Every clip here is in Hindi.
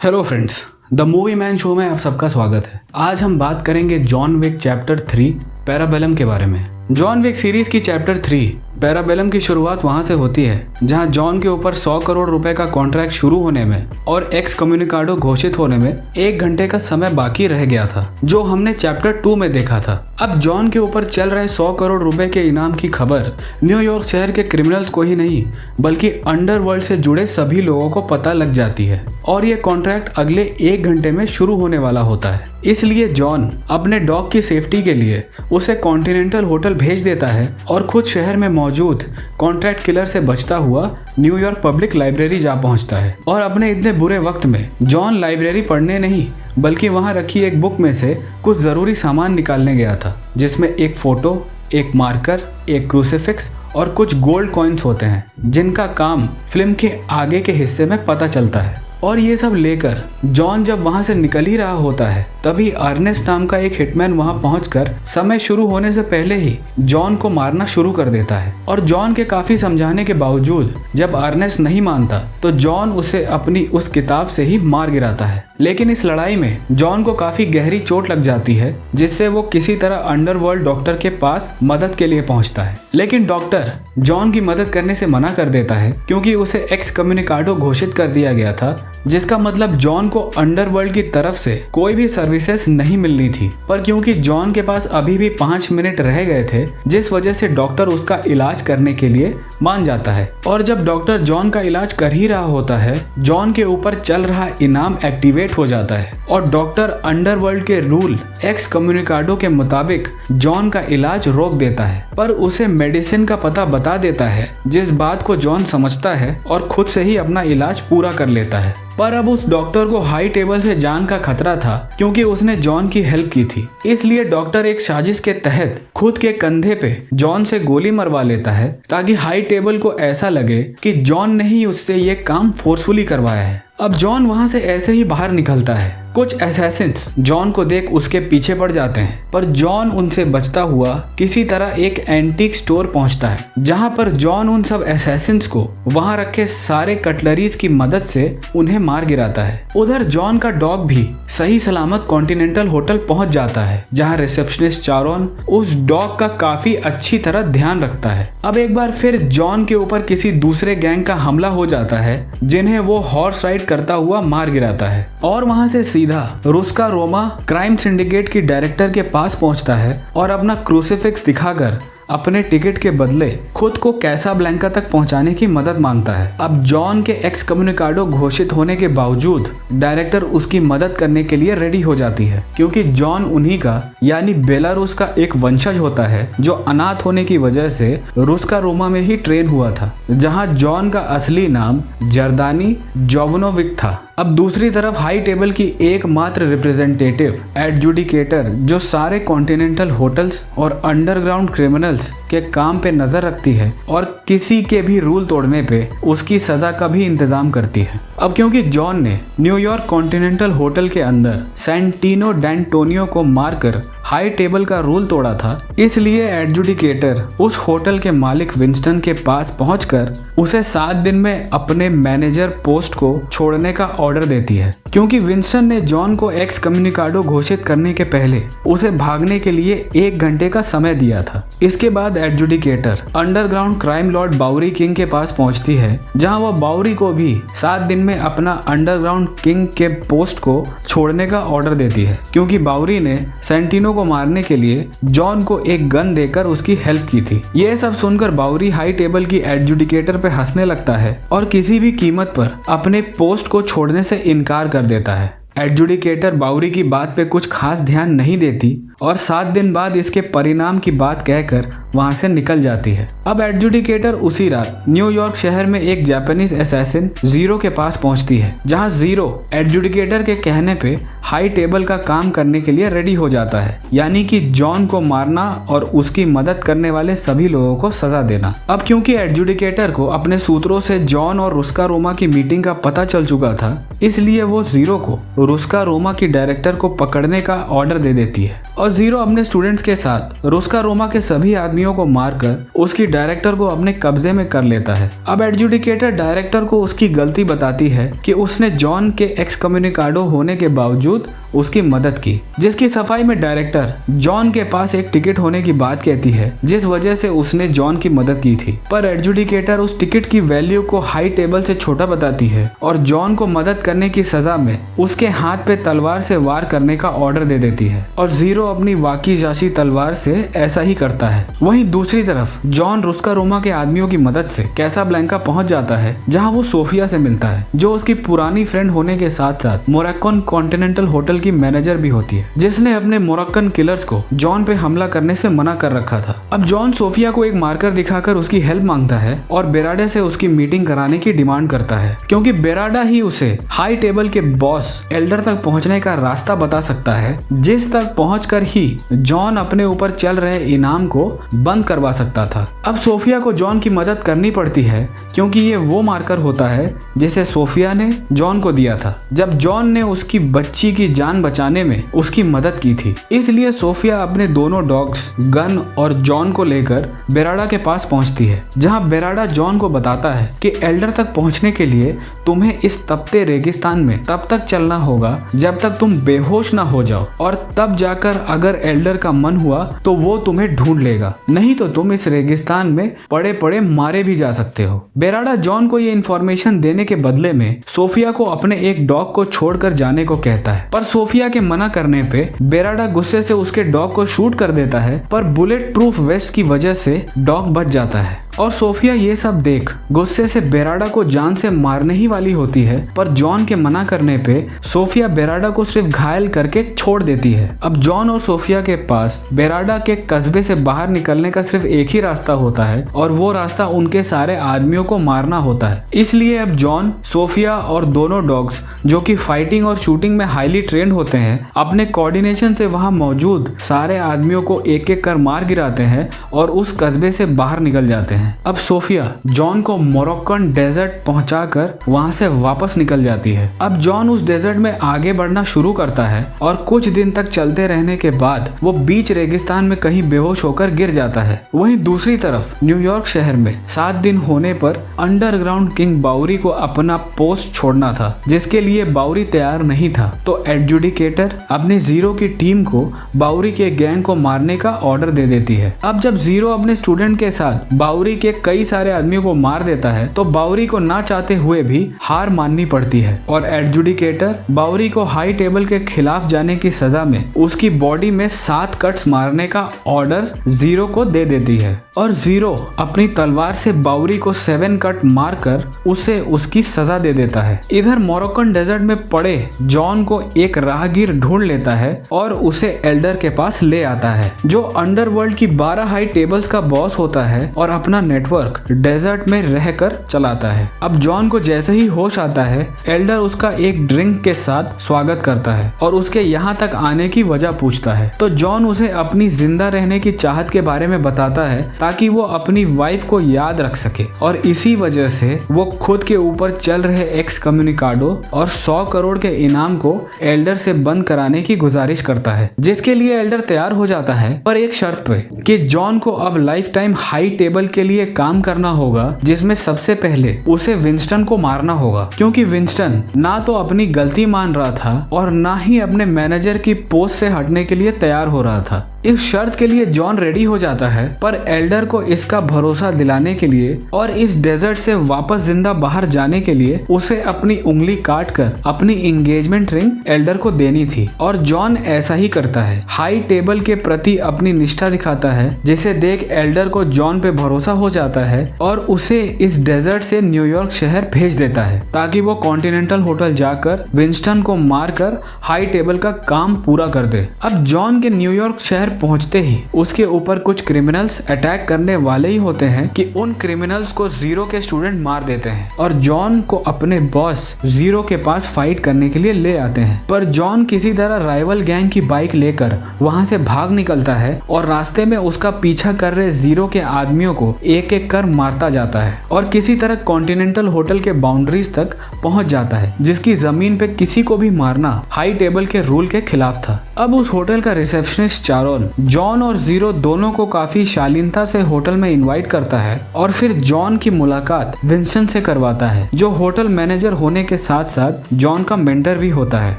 Hello friends, the movie man show में आप सबका स्वागत है। आज हम बात करेंगे जॉन विक चैप्टर 3 पैराबेलम के बारे में। जॉन विक सीरीज की चैप्टर 3 पैराबेलम की शुरुआत वहां से होती है जहां जॉन के ऊपर 100 करोड़ रुपए का कॉन्ट्रैक्ट शुरू होने में और एक्स कम्युनिकाडो घोषित होने में 1 घंटे का समय बाकी रह गया था, जो हमने चैप्टर 2 में देखा था। अब जॉन के ऊपर चल रहे 100 करोड़ रुपए के इनाम की खबर न्यूयॉर्क शहर के क्रिमिनल्स को ही नहीं बल्कि अंडरवर्ल्ड से जुड़े सभी लोगों को पता लग जाती है और ये कॉन्ट्रैक्ट अगले 1 घंटे में शुरू होने वाला होता है। इसलिए जॉन अपने डॉग की सेफ्टी के लिए उसे कॉन्टिनेंटल होटल भेज देता है और खुद शहर में मौजूद कॉन्ट्रैक्ट किलर से बचता हुआ न्यूयॉर्क पब्लिक लाइब्रेरी जा पहुंचता है। और अपने इतने बुरे वक्त में जॉन लाइब्रेरी पढ़ने नहीं बल्कि वहां रखी एक बुक में से कुछ जरूरी सामान निकालने गया था, जिसमें एक फोटो, एक मार्कर, एक क्रूसिफिक्स और कुछ गोल्ड कॉइन्स होते हैं, जिनका काम फिल्म के आगे के हिस्से में पता चलता है। और ये सब लेकर जॉन जब वहां से निकल ही रहा होता है, तभी अर्नेस्ट नाम का एक हिटमैन वहां पहुंचकर समय शुरू होने से पहले ही जॉन को मारना शुरू कर देता है। और जॉन के काफी समझाने के बावजूद जब अर्नेस्ट नहीं मानता तो जॉन उसे अपनी उस किताब से ही मार गिराता है। लेकिन इस लड़ाई में जॉन को काफी गहरी चोट लग जाती है, जिससे वो किसी तरह अंडरवर्ल्ड डॉक्टर के पास मदद के लिए पहुंचता है। लेकिन डॉक्टर जॉन की मदद करने से मना कर देता है क्योंकि उसे एक्स कम्युनिकाडो घोषित कर दिया गया था, जिसका मतलब जॉन को अंडरवर्ल्ड की तरफ से कोई भी सर्विसेज नहीं मिलनी थी। पर क्योंकि जॉन के पास अभी भी 5 मिनट रह गए थे, जिस वजह से डॉक्टर उसका इलाज करने के लिए मान जाता है। और जब डॉक्टर जॉन का इलाज कर ही रहा होता है, जॉन के ऊपर चल रहा इनाम एक्टिवेट हो जाता है और डॉक्टर अंडरवर्ल्ड के रूल एक्स कम्युनिकाडो के मुताबिक जॉन का इलाज रोक देता है, पर उसे मेडिसिन का पता बता देता है, जिस बात को जॉन समझता है और खुद से ही अपना इलाज पूरा कर लेता है। पर अब उस डॉक्टर को हाई टेबल से जान का खतरा था क्योंकि उसने जॉन की हेल्प की थी। इसलिए डॉक्टर एक साजिश के तहत खुद के कंधे पे जॉन से गोली मरवा लेता है ताकि हाई टेबल को ऐसा लगे कि जॉन ने ही उससे ये काम फोर्सफुली करवाया है। अब जॉन वहां से ऐसे ही बाहर निकलता है। कुछ असैसिन्स जॉन को देख उसके पीछे पड़ जाते हैं, पर जॉन उनसे बचता हुआ किसी तरह एक एंटीक स्टोर पहुंचता है, जहां पर जॉन उन सब असैसिन्स को वहां रखे सारे कटलरीज की मदद से उन्हें मार गिराता है। उधर जॉन का डॉग भी सही सलामत कॉन्टिनेंटल होटल पहुंच जाता है, जहां रिसेप्शनिस्ट चारोन उस डॉग का काफी अच्छी तरह ध्यान रखता है। अब एक बार फिर जॉन के ऊपर किसी दूसरे गैंग का हमला हो जाता है, जिन्हें वो हॉर्स राइड करता हुआ मार गिराता है और वहां से सीधा रुस्का रोमा क्राइम सिंडिकेट की डायरेक्टर के पास पहुंचता है और अपना क्रूसिफिक्स दिखाकर अपने टिकट के बदले खुद को कैसाब्लैंका तक पहुंचाने की मदद मांगता है। अब जॉन के एक्स कम्युनिकाडो घोषित होने के बावजूद डायरेक्टर उसकी मदद करने के लिए रेडी हो जाती है, क्योंकि जॉन उन्हीं का यानी बेलारूस का एक वंशज होता है, जो अनाथ होने की वजह से रुस्का रोमा में ही ट्रेन हुआ था, जहां जॉन का असली नाम जर्दानी जोवनोविक था। अब दूसरी तरफ हाई टेबल की एकमात्र रिप्रेजेंटेटिव एडजुडिकेटर, जो सारे कॉन्टिनेंटल होटल्स और अंडरग्राउंड क्रिमिनल्स के काम पे नजर रखती है और किसी के भी रूल तोड़ने पे उसकी सजा का भी इंतजाम करती है। अब क्योंकि जॉन ने न्यूयॉर्क कॉन्टिनेंटल होटल के अंदर सैंटिनो डैंटोनियो को मारकर हाई टेबल का रूल तोड़ा था, इसलिए एडजुडिकेटर उस होटल के मालिक विंस्टन के पास पहुंचकर उसे 7 दिन में अपने मैनेजर पोस्ट को छोड़ने का ऑर्डर देती है, क्योंकि विंस्टन ने जॉन को एक्स कम्युनिकाडो घोषित करने के पहले उसे भागने के लिए 1 घंटे का समय दिया था। इसके बाद adjudicator underground crime Lord Bauri king के पास पहुंचती है, जहां वह बाउरी को भी 7 दिन में अपना अंडरग्राउंड किंग के पोस्ट को छोड़ने का ऑर्डर देती है, क्योंकि बाउरी ने सेंटिनो को मारने के लिए जॉन को एक गन देकर उसकी हेल्प की थी। ये सब सुनकर बाउरी हाई टेबल की एडजुडिकेटर पे हंसने लगता है और किसी भी कीमत पर अपने पोस्ट को छोड़ने से इनकार कर देता है। एडजुडिकेटर बाउरी की बात पे कुछ खास ध्यान नहीं देती और 7 दिन बाद इसके परिणाम की बात कहकर वहां से निकल जाती है। अब एडजुडिकेटर उसी रात न्यूयॉर्क शहर में एक जापानीज असैसिन जीरो के पास पहुंचती है, जहां जीरो एडजुडिकेटर के कहने पे हाई टेबल का काम करने के लिए रेडी हो जाता है, यानी कि जॉन को मारना और उसकी मदद करने वाले सभी लोगों को सजा देना। अब क्योंकि एडजुडिकेटर को अपने सूत्रों से जॉन और रुस्का रोमा की मीटिंग का पता चल चुका था, इसलिए वो जीरो को रुस्का रोमा की डायरेक्टर को पकड़ने का ऑर्डर दे देती है और और जीरो अपने स्टूडेंट्स के साथ रुस्का रोमा के सभी आदमियों को मारकर उसकी डायरेक्टर को अपने कब्जे में कर लेता है। अब एडजुडिकेटर डायरेक्टर को उसकी गलती बताती है कि उसने जॉन के एक्सकम्युनिकाडो होने के बावजूद उसकी मदद की, जिसकी सफाई में डायरेक्टर जॉन के पास एक टिकट होने की बात कहती है जिस वजह से उसने जॉन की मदद की थी। पर एडजुडिकेटर उस टिकट की वैल्यू को हाई टेबल से छोटा बताती है और जॉन को मदद करने की सजा में उसके हाथ पे तलवार से वार करने का ऑर्डर दे देती है और जीरो अपनी वाकीजाशी तलवार से ऐसा ही करता है। वहीं दूसरी तरफ जॉन रुस्का रोमा के आदमियों की मदद से कैसाब्लैंका पहुंच जाता है, जहां वो सोफिया से मिलता है जो उसकी पुरानी फ्रेंड होने के साथ साथ मोरक्कन कॉन्टिनेंटल होटल की मैनेजर भी होती है, जिसने अपने मोरक्कन किलर्स को जॉन पे हमला करने से मना कर रखा था। अब जॉन सोफिया को एक मार्कर दिखाकर उसकी हेल्प मांगता है और बेराडा से उसकी मीटिंग कराने की डिमांड करता है, क्योंकि बेराडा ही उसे हाई टेबल के बॉस एल्डर तक पहुंचने का रास्ता बता सकता है, जिस तक पहुंचकर ही जॉन अपने ऊपर चल रहे इनाम को बंद करवा सकता था। अब सोफिया को जॉन की मदद करनी पड़ती है, क्योंकि ये वो मार्कर होता है जिसे सोफिया ने जॉन को दिया था जब जॉन ने उसकी बच्ची की जान बचाने में उसकी मदद की थी। इसलिए सोफिया अपने दोनों डॉग्स गन और जॉन को लेकर बेराडा के पास पहुंचती है, जहां बेराडा जॉन को बताता है कि एल्डर तक पहुंचने के लिए तुम्हें इस तपते रेगिस्तान में तब तक चलना होगा जब तक तुम बेहोश ना हो जाओ, और तब जाकर अगर एल्डर का मन हुआ तो वो तुम्हें ढूंढ लेगा, नहीं तो तुम इस रेगिस्तान में पड़े पड़े मारे भी जा सकते हो। बेराडा जॉन को ये इन्फॉर्मेशन देने के बदले में सोफिया को अपने एक डॉग को छोड़कर जाने को कहता है, पर सोफिया के मना करने पे बेराडा गुस्से से उसके डॉग को शूट कर देता है, पर बुलेट प्रूफ वेस्ट की वजह से डॉग बच जाता है। और सोफिया ये सब देख गुस्से से बेराडा को जान से मारने ही वाली होती है, पर जॉन के मना करने पे सोफिया बेराडा को सिर्फ घायल करके छोड़ देती है। अब जॉन और सोफिया के पास बेराडा के कस्बे से बाहर निकलने का सिर्फ एक ही रास्ता होता है, और वो रास्ता उनके सारे आदमियों को मारना होता है। इसलिए अब जॉन, सोफिया और दोनों डॉग्स जो कि फाइटिंग और शूटिंग में हाईली ट्रेंड होते हैं, अपने कोऑर्डिनेशन से वहां मौजूद सारे आदमियों को एक एक कर मार गिराते हैं और उस कस्बे से बाहर निकल जाते हैं। अब सोफिया जॉन को मोरक्कन डेजर्ट पहुंचाकर वहां से वापस निकल जाती है। अब जॉन उस डेजर्ट में आगे बढ़ना शुरू करता है और कुछ दिन तक चलते रहने के बाद वो बीच रेगिस्तान में कहीं बेहोश होकर गिर जाता है। वहीं दूसरी तरफ न्यूयॉर्क शहर में 7 दिन होने पर अंडरग्राउंड किंग बाउरी को अपना पोस्ट छोड़ना था, जिसके लिए बाउरी तैयार नहीं था। तो एडजुडिकेटर अपने जीरो की टीम को बाउरी के गैंग को मारने का ऑर्डर दे देती है। अब जब जीरो अपने स्टूडेंट के साथ बाउरी के कई सारे आदमियों को मार देता है, तो बाउरी को ना चाहते हुए भी हार माननी पड़ती है और एडजुडिकेटर बाउरी को हाई टेबल के खिलाफ जाने की सजा में उसकी बॉडी में 7 कट्स मारने का ऑर्डर जीरो को दे देती है, और जीरो अपनी तलवार से बाउरी को 7 कट मारकर उसे उसकी सजा दे देता है। इधर मोरक्कन डेजर्ट में पड़े जॉन को एक राहगीर ढूंढ लेता है और उसे एल्डर के पास ले आता है, जो अंडरवर्ल्ड की 12 हाई टेबल्स का बॉस होता है और अपना नेटवर्क डेजर्ट में रहकर चलाता है। अब जॉन को जैसे ही होश आता है, एल्डर उसका एक ड्रिंक के साथ स्वागत करता है और उसके यहाँ तक आने की वजह पूछता है। तो जॉन उसे अपनी जिंदा रहने की चाहत के बारे में बताता है ताकि वो अपनी वाइफ को याद रख सके, और इसी वजह से वो खुद के ऊपर चल रहे एक्सकम्युनिकाडो और 100 करोड़ के इनाम को एल्डर से बंद कराने की गुजारिश करता है, जिसके लिए एल्डर तैयार हो जाता है, पर एक शर्त पे कि जॉन को अब लाइफ टाइम हाई टेबल के लिए काम करना होगा, जिसमें सबसे पहले उसे विंस्टन को मारना होगा, क्योंकि विंस्टन ना तो अपनी गलती मान रहा था और ना ही अपने मैनेजर की पोस्ट से हटने के लिए तैयार हो रहा था। इस शर्त के लिए जॉन रेडी हो जाता है, पर एल्डर को इसका भरोसा दिलाने के लिए और इस डेजर्ट से वापस जिंदा बाहर जाने के लिए उसे अपनी उंगली काट कर अपनी एंगेजमेंट रिंग एल्डर को देनी थी, और जॉन ऐसा ही करता है। हाई टेबल के प्रति अपनी निष्ठा दिखाता है, जिसे देख एल्डर को जॉन पे भरोसा हो जाता है और उसे इस डेजर्ट से न्यूयॉर्क शहर भेज देता है ताकि वो कॉन्टिनेंटल होटल जाकर विंस्टन को मारकर हाई टेबल का काम पूरा कर दे। अब जॉन के न्यूयॉर्क शहर पहुंचते ही उसके ऊपर कुछ क्रिमिनल्स अटैक करने वाले ही होते हैं कि उन क्रिमिनल्स को जीरो के स्टूडेंट मार देते हैं और जॉन को अपने बॉस जीरो के पास फाइट करने के लिए ले आते हैं। पर जॉन किसी तरह राइवल गैंग की बाइक लेकर वहां से भाग निकलता है और रास्ते में उसका पीछा कर रहे जीरो के आदमियों को एक एक कर मारता जाता है और किसी तरह कॉन्टिनेंटल होटल के बाउंड्रीज तक पहुंच जाता है, जिसकी जमीन पे किसी को भी मारना हाई टेबल के रूल के खिलाफ था। अब उस होटल का रिसेप्शनिस्ट चारोन जॉन और जीरो दोनों को काफी शालीनता से होटल में इनवाइट करता है और फिर जॉन की मुलाकात विंस्टन से करवाता है, जो होटल मैनेजर होने के साथ साथ जॉन का मेंटर भी होता है।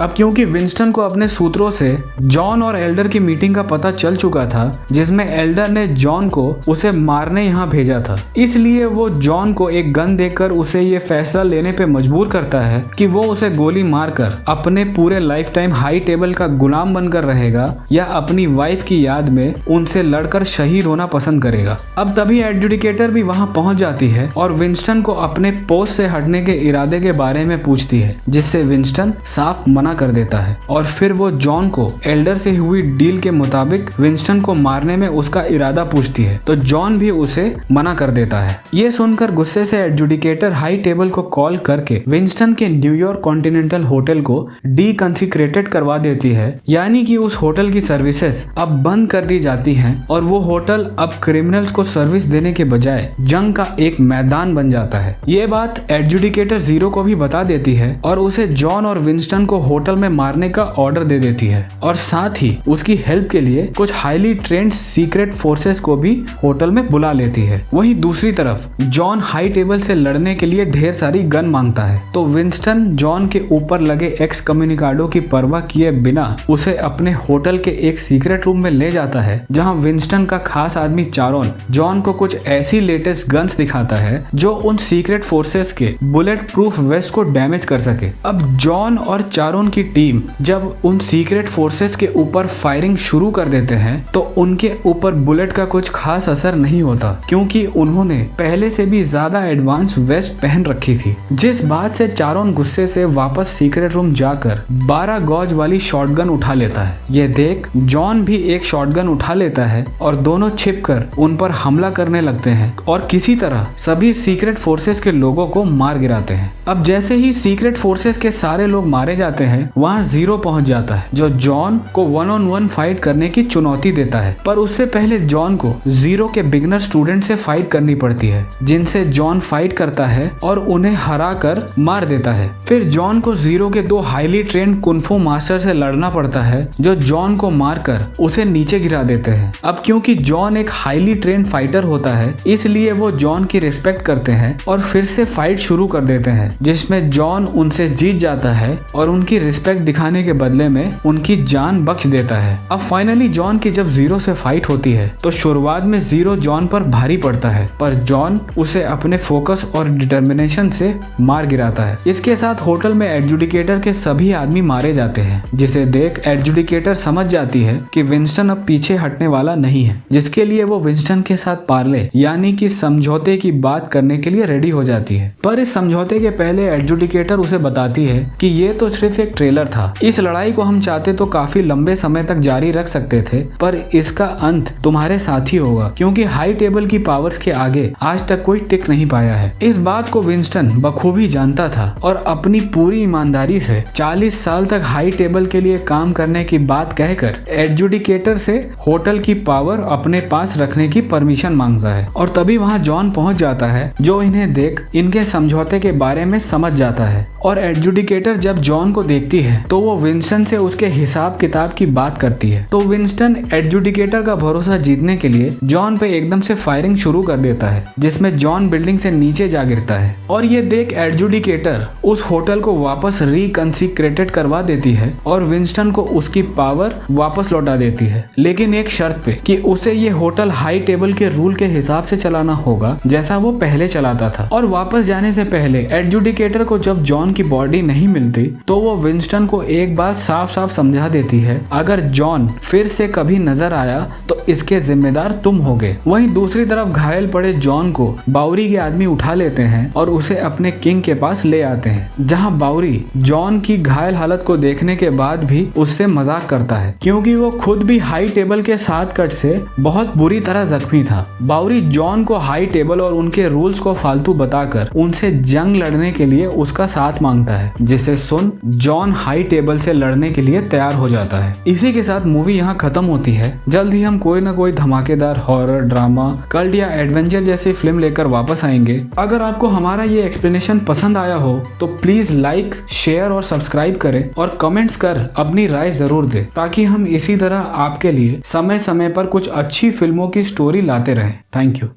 अब क्योंकि विंस्टन को अपने सूत्रों से जॉन और एल्डर की मीटिंग का पता चल चुका था, जिसमें एल्डर ने जॉन को उसे मारने यहाँ भेजा था, इसलिए वो जॉन को एक गन देकर उसे ये फैसला लेने पे मजबूर करता है कि वो उसे गोली मारकर अपने पूरे लाइफ टाइम हाई टेबल का गुलाम बनकर रहेगा या अपनी वाइफ की याद में उनसे लड़कर शहीद होना पसंद करेगा। अब तभी एडजुडिकेटर भी वहाँ पहुँच जाती है और विंस्टन को अपने पोस्ट से हटने के इरादे के बारे में पूछती है, जिससे विंस्टन साफ मना कर देता है और फिर वो जॉन को एल्डर से हुई डील के मुताबिक विंस्टन को मारने में उसका इरादा पूछती है, तो जॉन भी उसे मना कर देता है। ये सुनकर गुस्से से एडजुडिकेटर हाई टेबल को कॉल करके विंस्टन के न्यूयॉर्क कॉन्टिनेंटल होटल को डीकंसिक्रेटेड करवा देती है, यानी कि उस होटल की सर्विसेज अब बंद कर दी जाती हैं और वो होटल अब क्रिमिनल्स को सर्विस देने के बजाय जंग का एक मैदान बन जाता है। ये बात एडजुडिकेटर जीरो को भी बता देती है और उसे जॉन और विंस्टन को होटल में मारने का ऑर्डर दे देती है और साथ ही उसकी हेल्प के लिए कुछ हाईली ट्रेंड सीक्रेट फोर्सेस को भी होटल में बुला लेती है। वहीं दूसरी तरफ जॉन हाई टेबल से लड़ने के लिए ढेर सारी गन मांगता है, तो विंस्टन जॉन के ऊपर लगे एक्स कम्युनिकाडो की परवाह किए बिना उसे अपने होटल के एक सीक्रेट रूम में ले जाता है, जहां विंस्टन का खास आदमी चारोन जॉन को कुछ ऐसी लेटेस्ट गन्स दिखाता है जो उन सीक्रेट फोर्सेस के बुलेट प्रूफ वेस्ट को डैमेज कर सके। अब जॉन और चारोन की टीम जब उन सीक्रेट फोर्सेस के ऊपर फायरिंग शुरू कर देते हैं तो उनके ऊपर बुलेट का कुछ खास असर नहीं होता, क्योंकि उन्होंने पहले से भी ज्यादा एडवांस वेस्ट पहन रखी थी। जिस बात से चारोन गुस्से से वापस सीक्रेट रूम जाकर 12 गॉज वाली शॉटगन उठा लेता है। ये देख जॉन भी एक शॉटगन उठा लेता है और दोनों छिपकर उन पर हमला करने लगते हैं और किसी तरह सभी सीक्रेट फोर्सेस के लोगों को मार गिराते हैं। अब जैसे ही सीक्रेट फोर्सेस के सारे लोग मारे जाते हैं, वहाँ जीरो पहुंच जाता है, जो जॉन को 1-on-1 फाइट करने की चुनौती देता है। पर उससे पहले जॉन को जीरो के बिगनर स्टूडेंट से फाइट करनी पड़ती है, जिनसे जॉन फाइट करता है और उन्हें हरा कर मार देता है। फिर जॉन को जीरो के 2 हाईली ट्रेंड कुंफू मास्टर से लड़ना पड़ता है, जो जॉन को मारकर उसे नीचे गिरा देते हैं। अब क्योंकि जॉन एक हाईली ट्रेंड फाइटर होता है, इसलिए वो जॉन की रिस्पेक्ट करते हैं और फिर से फाइट शुरू कर देते हैं, जिसमें जॉन उनसे जीत जाता है और उनकी रिस्पेक्ट दिखाने के बदले में उनकी जान बख्श देता है। अब फाइनली जॉन की जब जीरो से फाइट होती है तो शुरुआत में जीरो जॉन पर भारी पड़ता है, पर जॉन उसे अपने फोकस और डिटर्मिनेशन से मार गिराता है। इसके साथ होटल में एडजुडिकेटर के सभी आदमी मारे जाते हैं, जिसे देख एडजुडिकेटर समझ जाती है कि विंस्टन अब पीछे हटने वाला नहीं है, जिसके लिए वो विंस्टन के साथ पार्ले यानी कि समझौते की बात करने के लिए रेडी हो जाती है। पर इस समझौते के पहले एडजुडिकेटर उसे बताती है कि ये तो सिर्फ एक ट्रेलर था, इस लड़ाई को हम चाहते तो काफी लंबे समय तक जारी रख सकते थे, पर इसका अंत तुम्हारे साथ ही होगा, क्योंकि हाई टेबल की पावर्स के आगे आज तक कोई टिक नहीं पाया है। इस बात को विंस्टन बखूबी जानता था और अपनी पूरी ईमानदारी से 40 साल तक हाई टेबल के लिए काम करने की बात कहकर एडजुडिकेटर से होटल की पावर अपने पास रखने की परमिशन मांगता है। और तभी वहां जॉन पहुंच जाता है, जो इन्हें देख इनके समझौते के बारे में समझ जाता है। और एडजुडिकेटर जब जॉन को देखती है तो वो विंस्टन से उसके हिसाब किताब की बात करती है, तो विंस्टन एडजुडिकेटर का भरोसा जीतने के लिए जॉन पे एकदम से फायरिंग शुरू कर देता है, जिसमें जॉन बिल्डिंग से नीचे जा गिरता है। और ये देख एडजुडिकेटर उस होटल को वापस रिकंसिक्रेटेड करवा देती है और विंस्टन को उसकी पावर वापस लौटा देती है, लेकिन एक शर्त पे कि उसे ये होटल हाई टेबल के रूल के हिसाब से चलाना होगा जैसा वो पहले चलाता था। और वापस जाने से पहले एडजुडिकेटर को जब जॉन की बॉडी नहीं मिलती तो वो विंस्टन को एक बात साफ साफ समझा देती है, अगर जॉन फिर से कभी नजर आया तो इसके जिम्मेदार तुम होगे। वहीं दूसरी तरफ घायल पड़े जॉन को बाउरी के आदमी उठा लेते हैं और उसे अपने किंग के पास ले आते हैं, जहां बाउरी जॉन की घायल हालत को देखने के बाद भी उससे मजाक करता है, क्योंकि वो खुद भी बाउरी हाई टेबल के 7 कट से बहुत बुरी तरह जख्मी था। बाउरी जॉन को हाई टेबल और उनके रूल्स को फालतू बताकर उनसे जंग लड़ने के लिए उसका साथ मांगता है, जिसे सुन जॉन हाई टेबल से लड़ने के लिए तैयार हो जाता है। इसी के साथ मूवी यहाँ खत्म होती है। जल्द ही हम कोई ना कोई धमाकेदार हॉरर, ड्रामा, कल्ट या एडवेंचर जैसी फिल्म लेकर वापस आएंगे। अगर आपको हमारा ये एक्सप्लेनेशन पसंद आया हो तो प्लीज लाइक, शेयर और सब्सक्राइब करें और कमेंट्स कर अपनी राय जरूर दें, ताकि हम इसी तरह आपके लिए समय समय पर कुछ अच्छी फिल्मों की स्टोरी लाते रहें। Thank you.